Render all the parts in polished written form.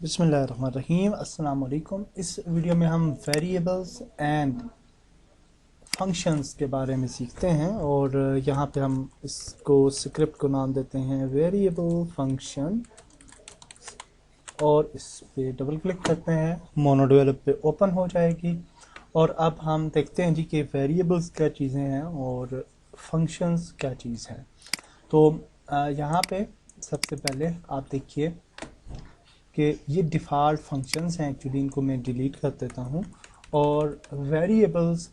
बिस्मिल्लाहिर्रहमानिर्रहीम। अस्सलाम वालेकुम। इस वीडियो में हम वेरिएबल्स एंड फंक्शंस के बारे में सीखते हैं और यहाँ पे हम इसको स्क्रिप्ट को नाम देते हैं वेरिएबल फंक्शन और इस पे डबल क्लिक करते हैं, मोनोडेवलप पे ओपन हो जाएगी। और अब हम देखते हैं जी कि वेरिएबल्स क्या चीज़ें हैं और फंक्शंस क्या चीज़ है। तो यहाँ पे सबसे पहले आप देखिए कि ये डिफ़ॉल्ट फंक्शंस हैं। एक्चुअली इनको मैं डिलीट कर देता हूँ। और वेरिएबल्स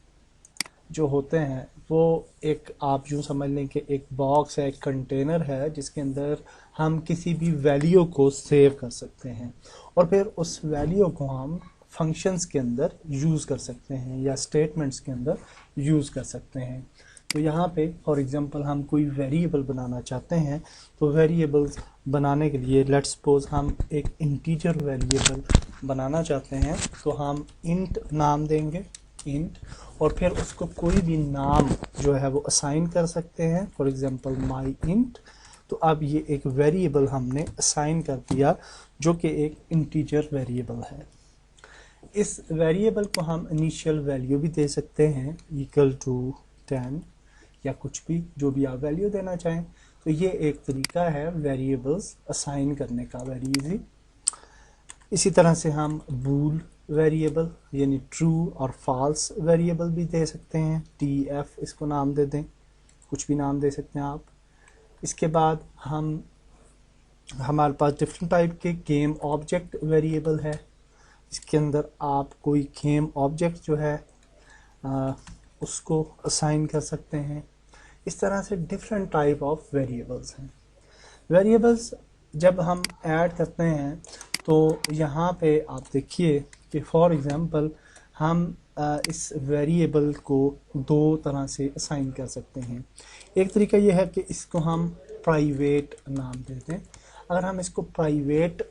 जो होते हैं वो एक, आप यूँ समझ लें कि एक बॉक्स है, एक कंटेनर है जिसके अंदर हम किसी भी वैल्यू को सेव कर सकते हैं और फिर उस वैल्यू को हम फंक्शंस के अंदर यूज़ कर सकते हैं या स्टेटमेंट्स के अंदर यूज़ कर सकते हैं। तो यहाँ पे फॉर एग्जांपल हम कोई वेरिएबल बनाना चाहते हैं, तो वेरिएबल्स बनाने के लिए लेट्स सपोज हम एक इंटीजर वेरिएबल बनाना चाहते हैं, तो हम इंट नाम देंगे, इंट, और फिर उसको कोई भी नाम जो है वो असाइन कर सकते हैं, फॉर एग्जांपल माई इंट। तो अब ये एक वेरिएबल हमने असाइन कर दिया जो कि एक इंटीजर वेरिएबल है। इस वेरिएबल को हम इनिशियल वैल्यू भी दे सकते हैं, इक्वल टू 10 या कुछ भी, जो भी आप वैल्यू देना चाहें। तो ये एक तरीका है वेरिएबल्स असाइन करने का, वेरी इजी। इसी तरह से हम बूल वेरिएबल यानी ट्रू और फॉल्स वेरिएबल भी दे सकते हैं, TF इसको नाम दे दें, कुछ भी नाम दे सकते हैं आप। इसके बाद हमारे पास डिफरेंट टाइप के गेम ऑब्जेक्ट वेरिएबल है। इसके अंदर आप कोई गेम ऑब्जेक्ट जो है उसको असाइन कर सकते हैं। इस तरह से डिफरेंट टाइप ऑफ वेरिएबल्स हैं। वेरिएबल्स जब हम ऐड करते हैं तो यहाँ पे आप देखिए कि फॉर एग्जांपल हम इस वेरिएबल को दो तरह से असाइन कर सकते हैं। एक तरीका यह है कि इसको हम प्राइवेट नाम दे दें। अगर हम इसको प्राइवेट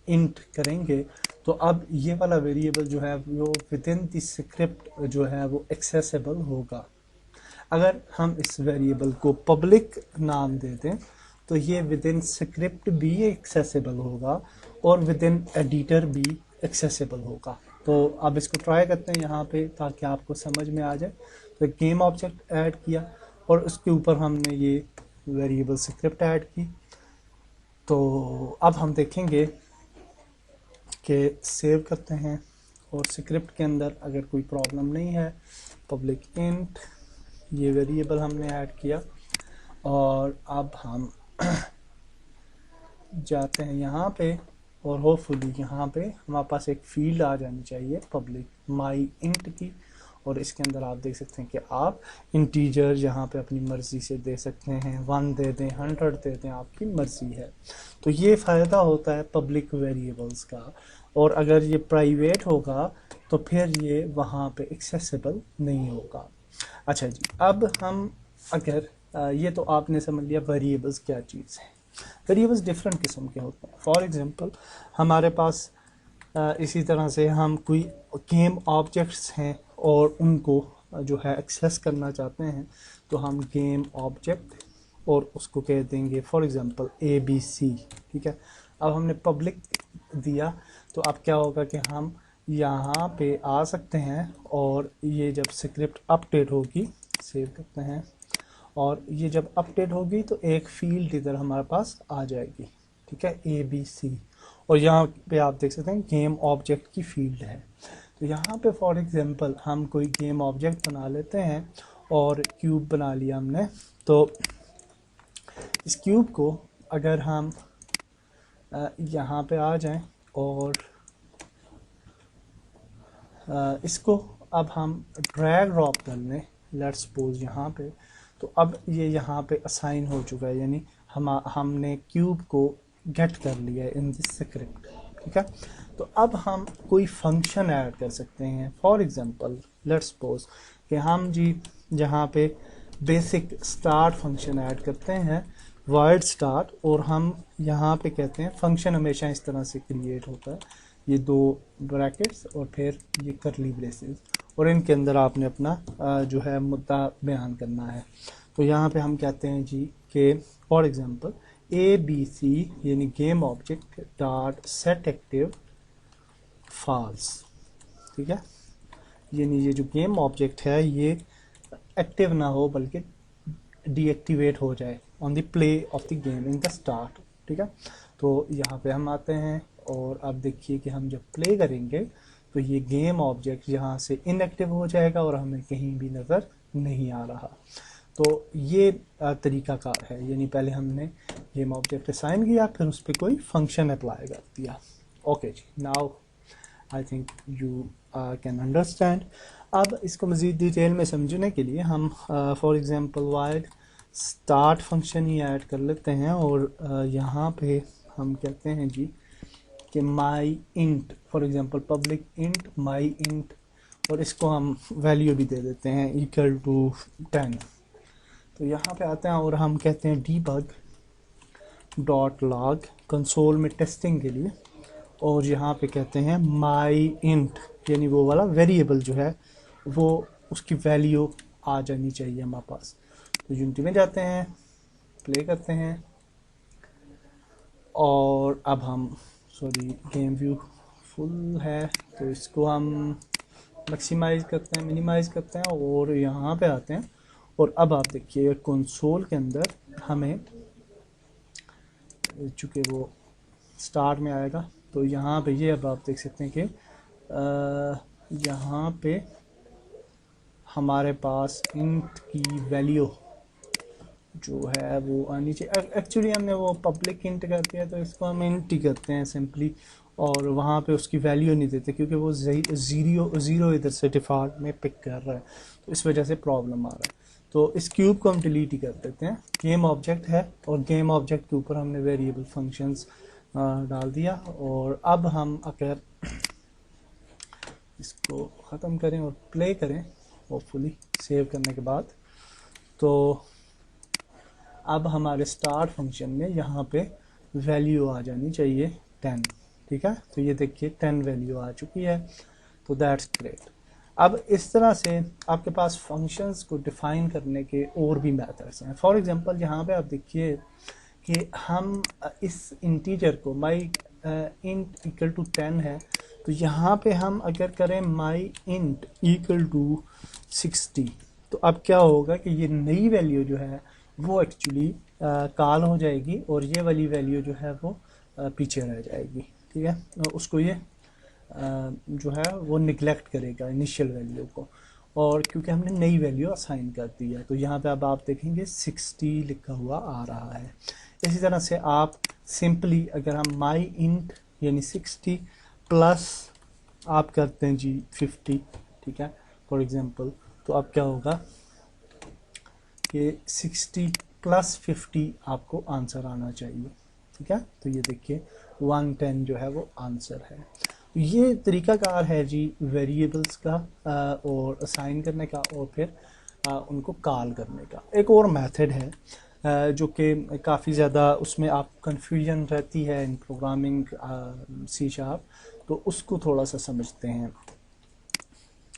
इंट करेंगे तो अब ये वाला वेरिएबल जो है वो विद इन द स्क्रिप्ट जो है वो एक्सेसिबल होगा। अगर हम इस वेरिएबल को पब्लिक नाम दे दें तो ये विद इन स्क्रिप्ट भी एक्सेसिबल होगा और विद इन एडिटर भी एक्सेसिबल होगा। तो अब इसको ट्राई करते हैं यहाँ पे ताकि आपको समझ में आ जाए। तो गेम ऑब्जेक्ट ऐड किया और उसके ऊपर हमने ये वेरिएबल स्क्रिप्ट ऐड की। तो अब हम देखेंगे कि सेव करते हैं और स्क्रिप्ट के अंदर अगर कोई प्रॉब्लम नहीं है, पब्लिक इंट ये वेरिएबल हमने ऐड किया। और अब हम जाते हैं यहाँ पे और होपफुली यहाँ पे हमारे पास एक फील्ड आ जानी चाहिए पब्लिक माई इंट की। और इसके अंदर आप देख सकते हैं कि आप इंटीजर यहाँ पे अपनी मर्ज़ी से दे सकते हैं, 1 दे दें, 100 दे दें, आपकी मर्ज़ी है। तो ये फ़ायदा होता है पब्लिक वेरिएबल्स का। और अगर ये प्राइवेट होगा तो फिर ये वहाँ पे एक्सेसिबल नहीं होगा। अच्छा जी, अब हम अगर ये तो आपने समझ लिया वेरिएबल्स क्या चीज़ है। वेरिएबल्स डिफरेंट किस्म के होते हैं। फॉर एग्जांपल हमारे पास इसी तरह से हम कोई गेम ऑब्जेक्ट्स हैं और उनको जो है एक्सेस करना चाहते हैं, तो हम गेम ऑब्जेक्ट और उसको कह देंगे फॉर एग्जांपल ABC। ठीक है, अब हमने पब्लिक दिया तो अब क्या होगा कि हम यहाँ पे आ सकते हैं और ये जब स्क्रिप्ट अपडेट होगी, सेव करते हैं, और ये जब अपडेट होगी तो एक फील्ड इधर हमारे पास आ जाएगी। ठीक है, ABC, और यहाँ पे आप देख सकते हैं गेम ऑब्जेक्ट की फील्ड है। तो यहाँ पे फॉर एग्जांपल हम कोई गेम ऑब्जेक्ट बना लेते हैं और क्यूब बना लिया हमने। तो इस क्यूब को अगर हम यहाँ पे आ जाएं और इसको अब हम ड्रैग ड्रॉप कर लें, लेट्स सपोज यहाँ पे, तो अब ये यहाँ पे असाइन हो चुका है, यानी हमने क्यूब को गेट कर लिया है इन दिस स्क्रिप्ट। ठीक है, तो अब हम कोई फंक्शन ऐड कर सकते हैं। फॉर एग्जांपल लेट्स सपोज कि हम जी जहाँ पे बेसिक स्टार्ट फंक्शन ऐड करते हैं, वर्ड स्टार्ट, और हम यहाँ पे कहते हैं फंक्शन हमेशा इस तरह से क्रिएट होता है, ये दो ब्रैकेट्स और फिर ये करली ब्रेसेस, और इनके अंदर आपने अपना जो है मुद्दा बयान करना है। तो यहाँ पे हम कहते हैं जी कि for example A B C यानी game object dot set active false. ठीक है, यानी ये जो गेम ऑब्जेक्ट है ये एक्टिव ना हो बल्कि डीएक्टिवेट हो जाए on the play of the game in the start. ठीक है, तो यहाँ पे हम आते हैं और अब देखिए कि हम जब प्ले करेंगे तो ये गेम ऑब्जेक्ट यहाँ से इनएक्टिव हो जाएगा और हमें कहीं भी नज़र नहीं आ रहा। तो ये तरीकाकार है, यानी पहले हमने गेम ऑब्जेक्ट असाइन किया फिर उस पर कोई फंक्शन अप्लाई कर दिया। ओके जी, now I think you can understand. अब इसको मज़ीद डिटेल में समझने के लिए हम for example void start function ही ऐड कर लेते हैं और यहाँ पे हम कहते हैं जी कि my int, for example public int my int, और इसको हम वैल्यू भी दे देते हैं इक्वल टू 10। तो यहाँ पे आते हैं और हम कहते हैं debug डॉट लॉग कंसोल में टेस्टिंग के लिए, और यहाँ पे कहते हैं माई इंट यानी वो वाला वेरिएबल जो है वो उसकी वैल्यू आ जानी चाहिए हमारे पास। तो यूनिटी में जाते हैं, प्ले करते हैं और अब हम सॉरी गेम व्यू फुल है तो इसको हम मैक्सिमाइज करते हैं, मिनिमाइज करते हैं और यहाँ पे आते हैं। और अब आप देखिए कंसोल के अंदर हमें चूँकि वो स्टार्ट में आएगा तो यहाँ पे ये अब आप देख सकते हैं कि यहाँ पे हमारे पास इंट की वैल्यू जो है वो आनी चाहिए। एक्चुअली हमने वो पब्लिक इंट कर दिया तो इसको हम इंट ही करते हैं सिंपली, और वहाँ पे उसकी वैल्यू नहीं देते क्योंकि वो ज़ीरो इधर से डिफ़ॉल्ट में पिक कर रहा है, तो इस वजह से प्रॉब्लम आ रहा है। तो इस क्यूब को हम डिलीट ही कर देते हैं। गेम ऑब्जेक्ट है और गेम ऑब्जेक्ट के ऊपर हमने वेरिएबल फंक्शंस डाल दिया। और अब हम अगर इसको ख़त्म करें और प्ले करें होपफुली सेव करने के बाद, तो अब हमारे स्टार्ट फंक्शन में यहाँ पे वैल्यू आ जानी चाहिए 10। ठीक है, तो ये देखिए 10 वैल्यू आ चुकी है, तो दैट्स ग्रेट। अब इस तरह से आपके पास फंक्शंस को डिफ़ाइन करने के और भी मेथड्स हैं। फॉर एग्जांपल यहाँ पे आप देखिए कि हम इस इंटीजर को माई इंट इक्वल टू 10 है, तो यहाँ पे हम अगर करें माई इंट इक्वल टू 60, तो अब क्या होगा कि ये नई वैल्यू जो है वो एक्चुअली कॉल हो जाएगी और ये वाली वैल्यू जो है वो पीछे रह जाएगी। ठीक है, उसको ये जो है वो निगलेक्ट करेगा इनिशियल वैल्यू को, और क्योंकि हमने नई वैल्यू असाइन कर दी है। तो यहाँ पे अब आप देखेंगे 60 लिखा हुआ आ रहा है। इसी तरह से आप सिंपली अगर हम माई इंट यानी 60 प्लस आप करते हैं जी 50, ठीक है फॉर एग्जांपल, तो अब क्या होगा कि 60 प्लस 50 आपको आंसर आना चाहिए। ठीक है, तो ये देखिए 110 जो है वो आंसर है। ये तरीकाकार है जी वेरिएबल्स का और असाइन करने का और फिर उनको कॉल करने का। एक और मेथड है जो कि काफ़ी ज़्यादा उसमें आप कंफ्यूजन रहती है इन प्रोग्रामिंग C#, तो उसको थोड़ा सा समझते हैं।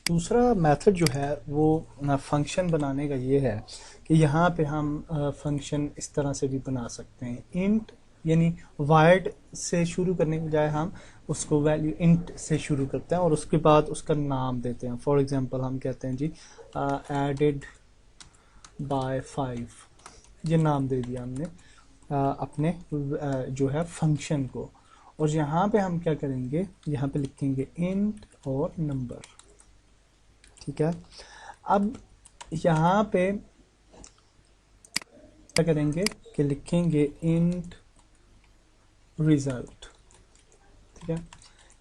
दूसरा मेथड जो है वो फंक्शन बनाने का ये है कि यहाँ पे हम फंक्शन इस तरह से भी बना सकते हैं। इंट यानी वाइड से शुरू करने के बजाय हम उसको वैल्यू इंट से शुरू करते हैं और उसके बाद उसका नाम देते हैं। फॉर एग्जांपल हम कहते हैं जी एडेड बाय 5, ये नाम दे दिया हमने अपने जो है फंक्शन को। और यहाँ पे हम क्या करेंगे, यहाँ पे लिखेंगे इंट और नंबर। ठीक है, अब यहाँ पे क्या करेंगे कि लिखेंगे इंट रिजल्ट। ठीक है,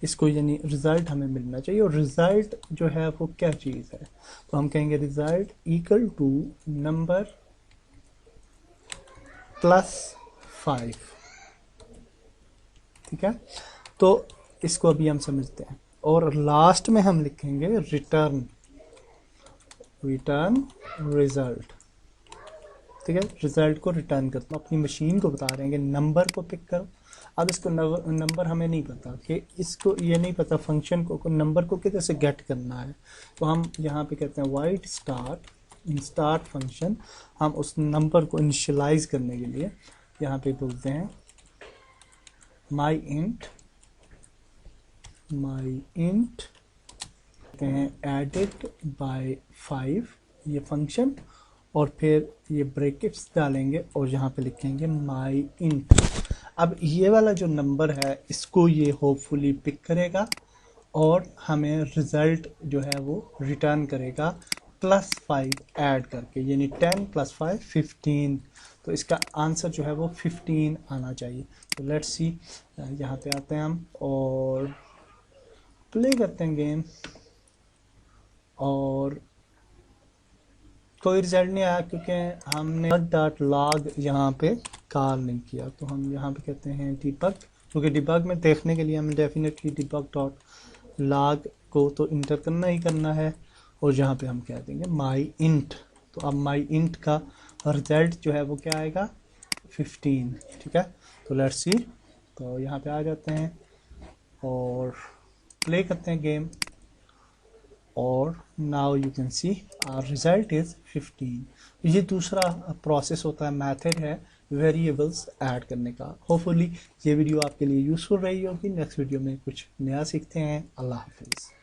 इसको यानी रिजल्ट हमें मिलना चाहिए, और रिजल्ट जो है वो क्या चीज़ है, तो हम कहेंगे result equal to number plus 5। ठीक है, तो इसको अभी हम समझते हैं। और लास्ट में हम लिखेंगे रिटर्न रिजल्ट। ठीक है, रिजल्ट को रिटर्न करते हैं, अपनी मशीन को बता रहे हैं कि नंबर को पिक करो। अब इसको नंबर हमें नहीं पता कि इसको ये नहीं पता फंक्शन को नंबर को किधर से गेट करना है, तो हम यहाँ पे कहते हैं wide start in start function. हम उस नंबर को इनिशियलाइज करने के लिए यहाँ पे बोलते हैं माई इंट कहते हैं एडिड बाय 5 ये फंक्शन, और फिर ये ब्रैकेट्स डालेंगे और यहाँ पे लिखेंगे माई इंट। अब ये वाला जो नंबर है इसको ये होपफुली पिक करेगा और हमें रिज़ल्ट जो है वो रिटर्न करेगा +5 ऐड करके, यानी 10 + 5 15। तो इसका आंसर जो है वो 15 आना चाहिए। तो लेट्स सी, यहाँ पे आते हैं हम और प्ले करते हैं गेम, और कोई रिजल्ट नहीं आया क्योंकि हमने .log यहाँ पे कॉल नहीं किया। तो हम यहाँ पे कहते हैं डिबग, क्योंकि डिबग में देखने के लिए हमें डेफिनेटली debug.log को तो इंटर करना ही करना है, और यहाँ पे हम कह देंगे माई इंट। तो अब माई इंट का रिजल्ट जो है वो क्या आएगा 15, ठीक है। तो लेट्स सी, तो यहाँ पे आ जाते हैं और प्ले करते हैं गेम, और now you can see our result is 15। ये दूसरा प्रोसेस होता है, मेथड है वेरिएबल्स ऐड करने का। होपफुली ये वीडियो आपके लिए यूज़फुल रही होगी। नेक्स्ट वीडियो में कुछ नया सीखते हैं। अल्लाह हाफिज़।